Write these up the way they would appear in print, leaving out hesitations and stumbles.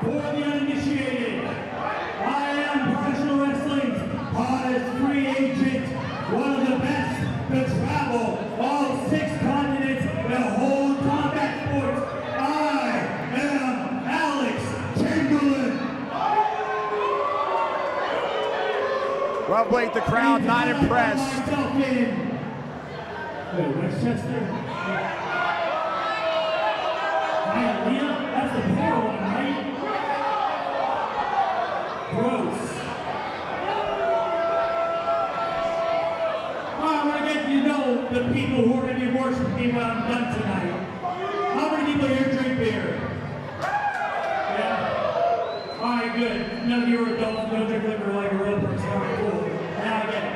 For the uninitiated, I am professional wrestling's hottest free agent, one of the best to travel all 6 continents and hold combat sports. I am Alex Chamberlain. Well, Blake, the crowd not impressed. Westchester. Hialeah, that's the poor one, right? Gross. I want to get you to know the people who are going to be worshiping me when I'm done tonight. How many people here drink beer? Yeah? Alright, good. None of you are adults, don't drink liquor like a real person. Alright, cool. Now I get it.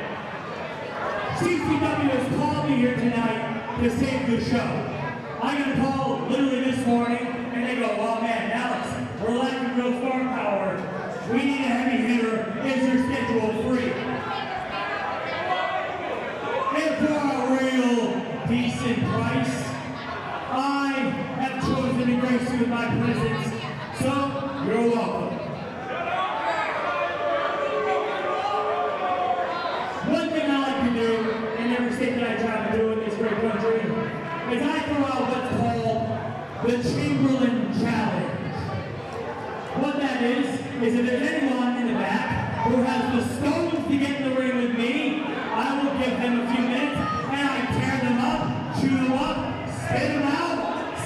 CCW has called me here tonight to save the show. I got a call literally this morning, and they go, "Oh man, Alex, we're lacking real star power. We need a heavy hitter. Is your schedule free?" And for a real decent price, I have chosen to grace you with my presence. So, you're welcome. One thing I like to do in every state that I try to do in this great country is I throw out what's called the Chamberlain Challenge. What that is if there's anyone in the back who has the stones to get in the ring with me, I will give them a few minutes and I tear them up, chew them up, spit them out,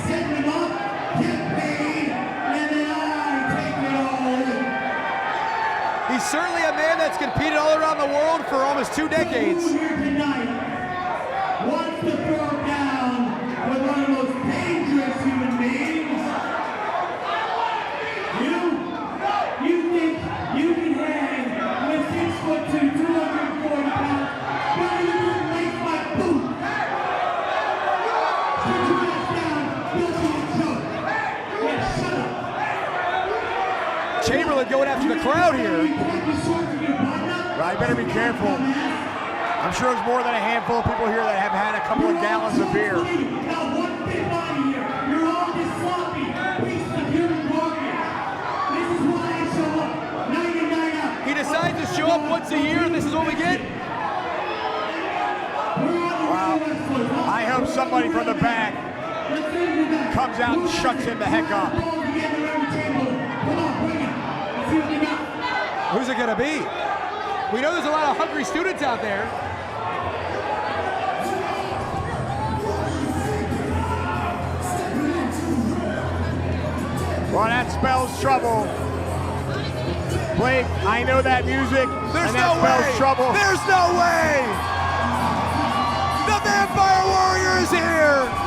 set them up, get paid, and then I take it all. He's certainly a man that's competed all around the world for almost 2 decades. Who here tonight wants to throw down with one of the most dangerous human beings? You think you can hang with 6'2", 240 pounds, but you can lace my boot? Put your ass down, you'll be a joke. Yeah, shut up. Chamberlain going after the crowd here. Right, better be careful. I'm sure there's more than a handful of people here that have had a couple of gallons of beer. Not one bit body here. You're all just sloppy pieces of human garbage. This is why I show up night in, night out. He decides to show up once a year, and this is what we get? Wow. I hope somebody from the back comes out and shuts him the heck up. Who's it gonna be? We know there's a lot of hungry students out there. Well, that spells trouble. Blake, I know that music. There's and that no spells way. trouble. There's no way. The Vampire Warrior is here.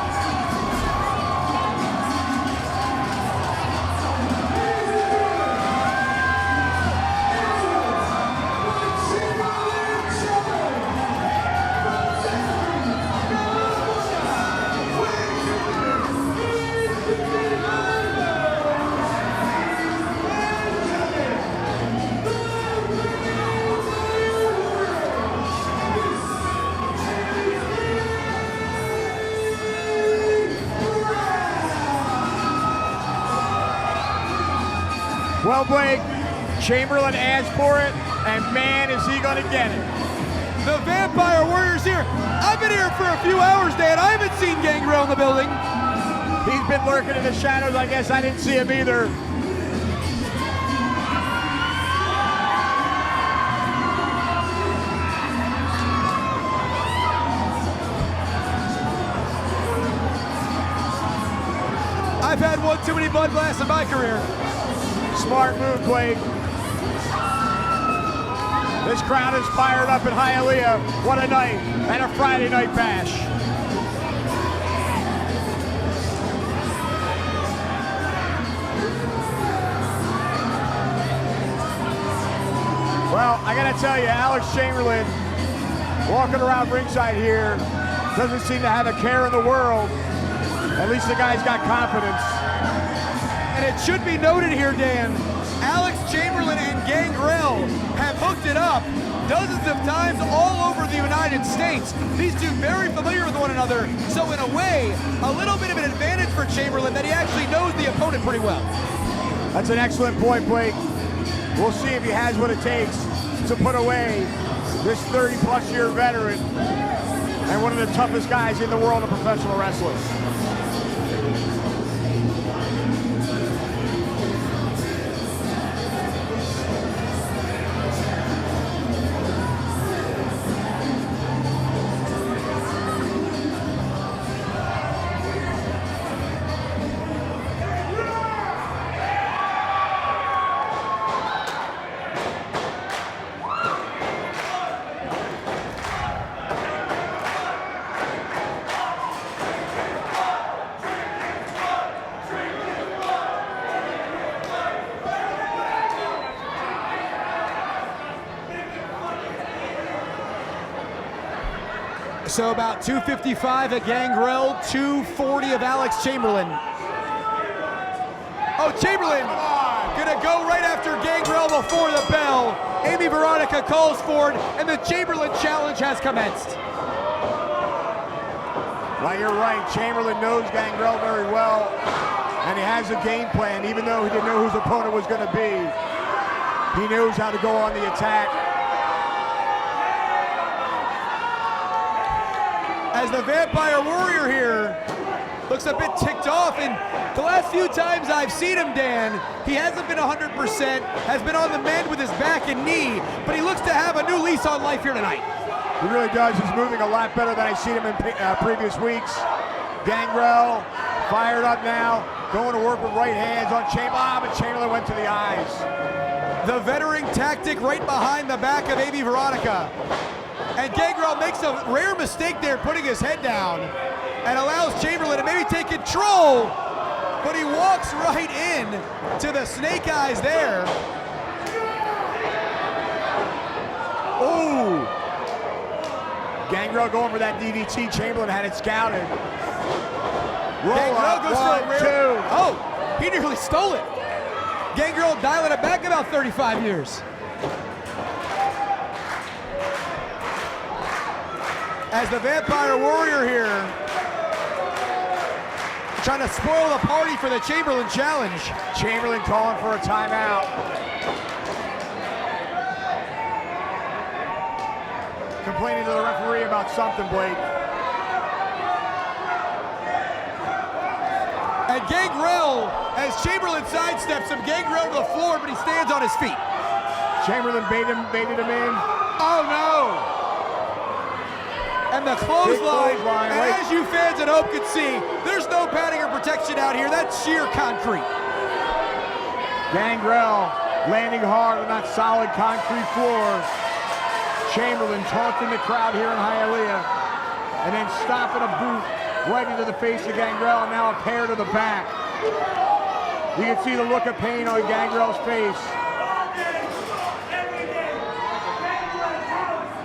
Well, Blake, Chamberlain asked for it, and man, is he going to get it. The Vampire Warrior's here. I've been here for a few hours, Dan. I haven't seen Gangrel in the building. He's been lurking in the shadows. I guess I didn't see him either. I've had one too many Bud Blasts in my career. Smart move, Blake. This crowd is fired up in Hialeah. What a night, and a Friday night bash. Well, I gotta tell you, Alex Chamberlain, walking around ringside here, doesn't seem to have a care in the world. At least the guy's got confidence. And it should be noted here, Dan, Alex Chamberlain and Gangrel have hooked it up dozens of times all over the United States. These two very familiar with one another, so in a way, a little bit of an advantage for Chamberlain that he actually knows the opponent pretty well. That's an excellent point, Blake. We'll see if he has what it takes to put away this 30-plus year veteran and one of the toughest guys in the world of professional wrestling. So about 255 of Gangrel, 240 of Alex Chamberlain. Oh, Chamberlain gonna go right after Gangrel before the bell. Amy Veronica calls for it, and the Chamberlain challenge has commenced. Well, you're right. Chamberlain knows Gangrel very well, and he has a game plan. Even though he didn't know whose opponent was going to be, he knows how to go on the attack. As the Vampire Warrior here looks a bit ticked off, and the last few times I've seen him, Dan, he hasn't been 100%, has been on the mend with his back and knee, but he looks to have a new lease on life here tonight. He really does. He's moving a lot better than I've seen him in previous weeks. Gangrel fired up now, going to work with right hands on Chamberlain, but Chamberlain went to the eyes. The veteran tactic right behind the back of Amy Veronica. And Gangrel makes a rare mistake there, putting his head down, and allows Chamberlain to maybe take control, but he walks right in to the snake eyes there. Ooh! Gangrel going for that DDT. Chamberlain had it scouted. Gangrel goes for a rare. Two. Oh, he nearly stole it. Gangrel dialing it back about 35 years. As the Vampire Warrior here, trying to spoil the party for the Chamberlain challenge. Chamberlain calling for a timeout. Complaining to the referee about something, Blake. And Gangrel, as Chamberlain sidesteps him, Gangrel to the floor, but he stands on his feet. Chamberlain baited him in. Oh no! And the clothesline, and right. as you fans at home can see, there's no padding or protection out here. That's sheer concrete. Gangrel landing hard on that solid concrete floor. Chamberlain taunting the crowd here in Hialeah, and then stopping a boot right into the face of Gangrel, and now a pair to the back. You can see the look of pain on Gangrel's face.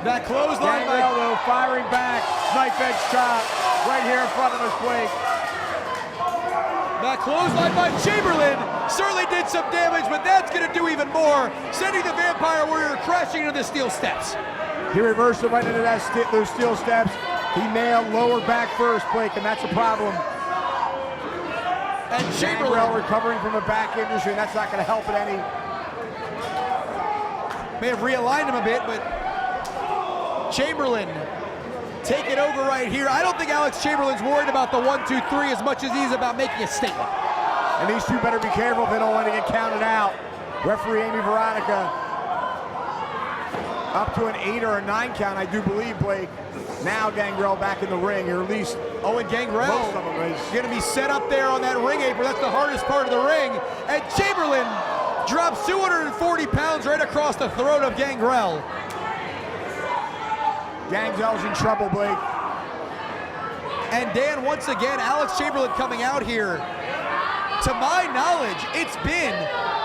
That clothesline by Gangrel, though, firing back, knife edge chop right here in front of us, Blake. That clothesline by Chamberlain certainly did some damage, but that's going to do even more, sending the Vampire Warrior crashing into the steel steps. He reversed it right into those steel steps. He nailed lower back first, Blake, and that's a problem. And Gangrel Chamberlain recovering from a back injury, and that's not going to help it any. may have realigned him a bit, but Chamberlain taking over right here. I don't think Alex Chamberlain's worried about the 1, 2, 3 as much as he's about making a statement. And these two better be careful if they don't want to get counted out. Referee Amy Veronica up to an 8 or a 9 count, I do believe, Blake. Now Gangrel back in the ring, or at least And Gangrel most of them is going to be set up there on that ring apron. That's the hardest part of the ring. And Chamberlain drops 240 pounds right across the throat of Gangrel. Gangzel's in trouble, Blake. And Dan, once again, Alex Chamberlain coming out here. To my knowledge, it's been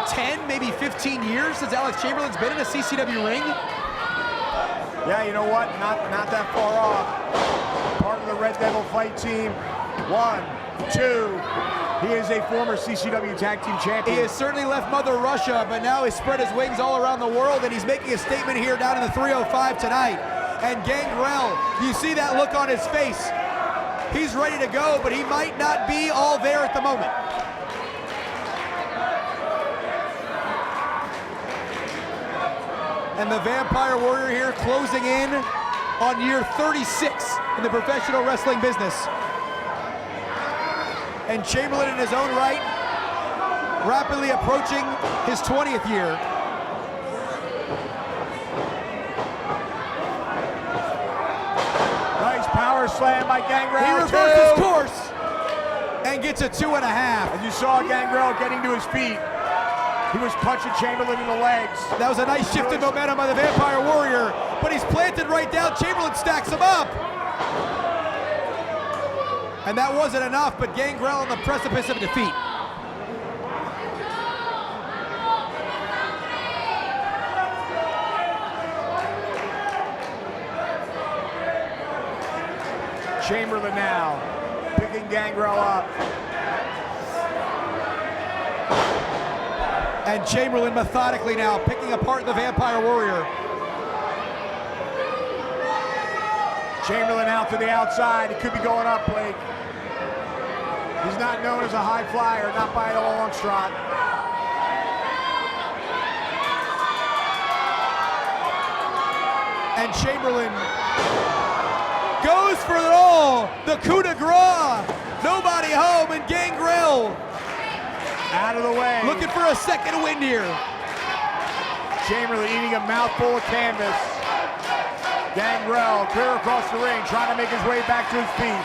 10, maybe 15 years since Alex Chamberlain's been in a CCW ring. Yeah, you know what? Not that far off. Part of the Red Devil fight team. 1, 2. He is a former CCW Tag Team Champion. He has certainly left Mother Russia, but now he's spread his wings all around the world, and he's making a statement here down in the 305 tonight. And Gangrel, you see that look on his face. He's ready to go, but he might not be all there at the moment. And the Vampire Warrior here closing in on year 36 in the professional wrestling business. And Chamberlain in his own right, rapidly approaching his 20th year. Nice power slam by Gangrel. He reverses course and gets a 2.5. As you saw Gangrel getting to his feet, he was punching Chamberlain in the legs. That was a nice shift in momentum by the Vampire Warrior, but he's planted right down. Chamberlain stacks him up. And that wasn't enough, but Gangrel on the precipice of defeat. Chamberlain now picking Gangrel up. And Chamberlain methodically now picking apart the Vampire Warrior. Chamberlain out to the outside. He could be going up, Blake. He's not known as a high flyer, not by a long shot. And Chamberlain goes for it all. The coup de grace. Nobody home, and Gangrel Out of the way. looking for a second win here. Chamberlain eating a mouthful of canvas. Gangrel clear across the ring, trying to make his way back to his feet.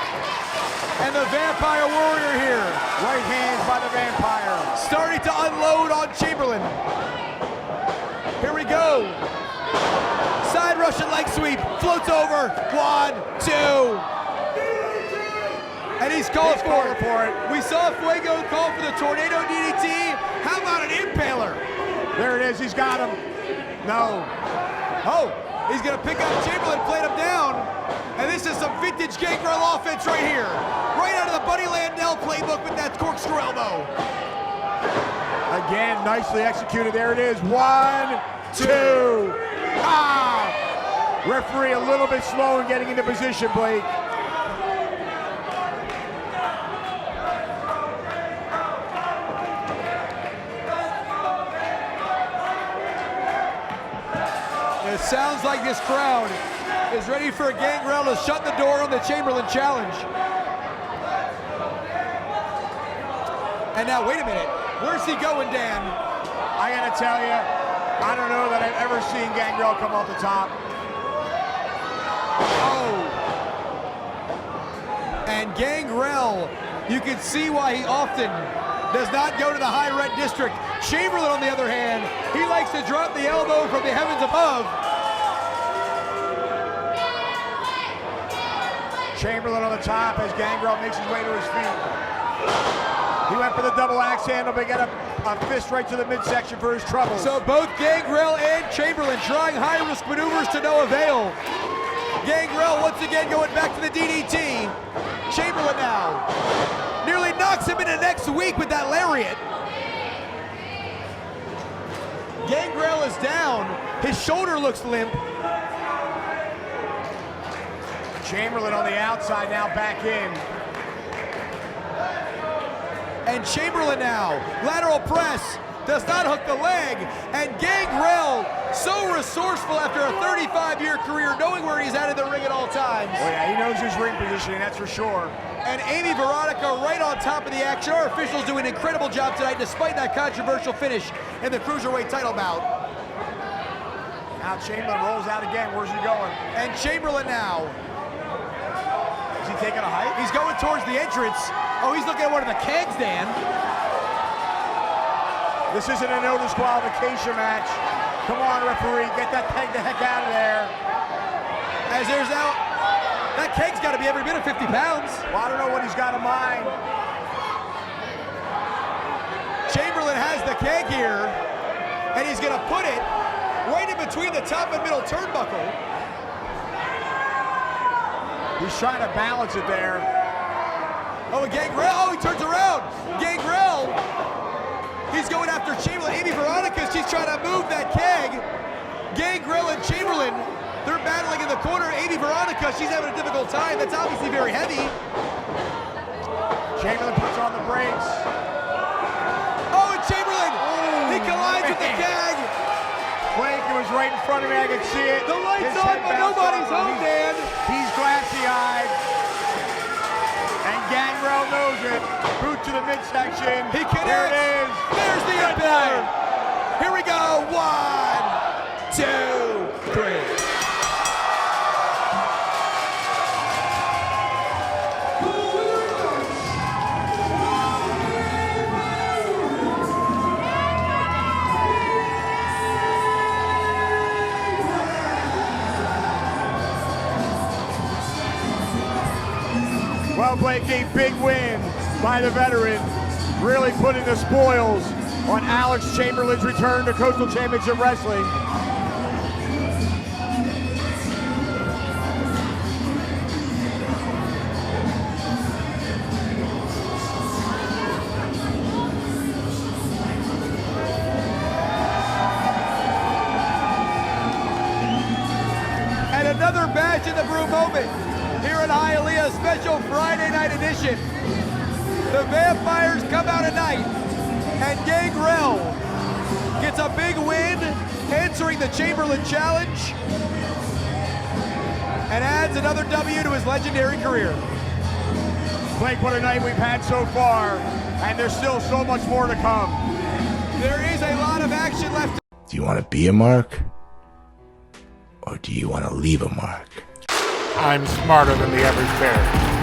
And the Vampire Warrior here, Right hands by the Vampire. starting to unload on Chamberlain. Here we go. Side Russian leg sweep, floats over. 1, 2. And he's called for it. We saw Fuego call for the tornado DDT. How about an impaler? There it is, he's got him. No. Oh, he's gonna pick up Chamberlain, played him down. And this is some vintage Gangrel offense right here. Right out of the Buddy Landell playbook with that corkscrew elbow. Again, nicely executed. There it is. 1, 2. Ah! Referee a little bit slow in getting into position, Blake. It sounds like this crowd is ready for Gangrel to shut the door on the Chamberlain challenge. And now, wait a minute. Where's he going, Dan? I gotta tell you, I don't know that I've ever seen Gangrel come off the top. Oh. And Gangrel, you can see why he often does not go to the high red district. Chamberlain, on the other hand, he likes to drop the elbow from the heavens above. Chamberlain on the top as Gangrel makes his way to his feet. He went for the double axe handle, but got a fist right to the midsection for his trouble. So both Gangrel and Chamberlain trying high-risk maneuvers to no avail. Gangrel once again going back to the DDT. Chamberlain now nearly knocks him into next week with that lariat. Gangrel is down. His shoulder looks limp. Chamberlain on the outside now back in. And Chamberlain now, lateral press, does not hook the leg. And Gangrel, so resourceful after a 35-year career, knowing where he's at in the ring at all times. Oh yeah, he knows his ring positioning, that's for sure. And Amy Veronica right on top of the action. Our officials do an incredible job tonight, despite that controversial finish in the Cruiserweight title bout. Now Chamberlain rolls out again, where's he going? And Chamberlain now, Is he taking a hike? he's going towards the entrance. Oh, he's looking at one of the kegs, Dan. This isn't a no disqualification match. Come on, referee, get that peg the heck out of there. As there's out, that keg's got to be every bit of 50 pounds. Well, I don't know what he's got in mind. Chamberlain has the keg here, and he's going to put it right in between the top and middle turnbuckle. He's trying to balance it there. Oh, and Gangrel, oh, he turns around. Gangrel, he's going after Chamberlain. Amy Veronica, she's trying to move that keg. Gangrel and Chamberlain, they're battling in the corner. Amy Veronica, she's having a difficult time. That's obviously very heavy. Chamberlain puts on the brakes. Oh, and Chamberlain, he collides with the keg. Blake, it was is right in front of me. I can see it. The light's His on, head but bounced nobody's off. home, Dan. He's glassy-eyed. And Gangrel knows it. Boot to the midsection. He connects. There it is. There's the impact. Here we go. 1, 2, 3. Well, Blake, a big win by the veteran, really putting the spoils on Alex Chamberlain's return to Coastal Championship Wrestling. And another badge in the Brew moment here at Hialeah, special Friday night edition. The Vampires come out tonight, and Gangrel gets a big win, answering the Chamberlain challenge, and adds another W to his legendary career. Blake, what a night we've had so far, and there's still so much more to come. There is a lot of action left. Do you want to be a mark? Or do you want to leave a mark? I'm smarter than the average bear.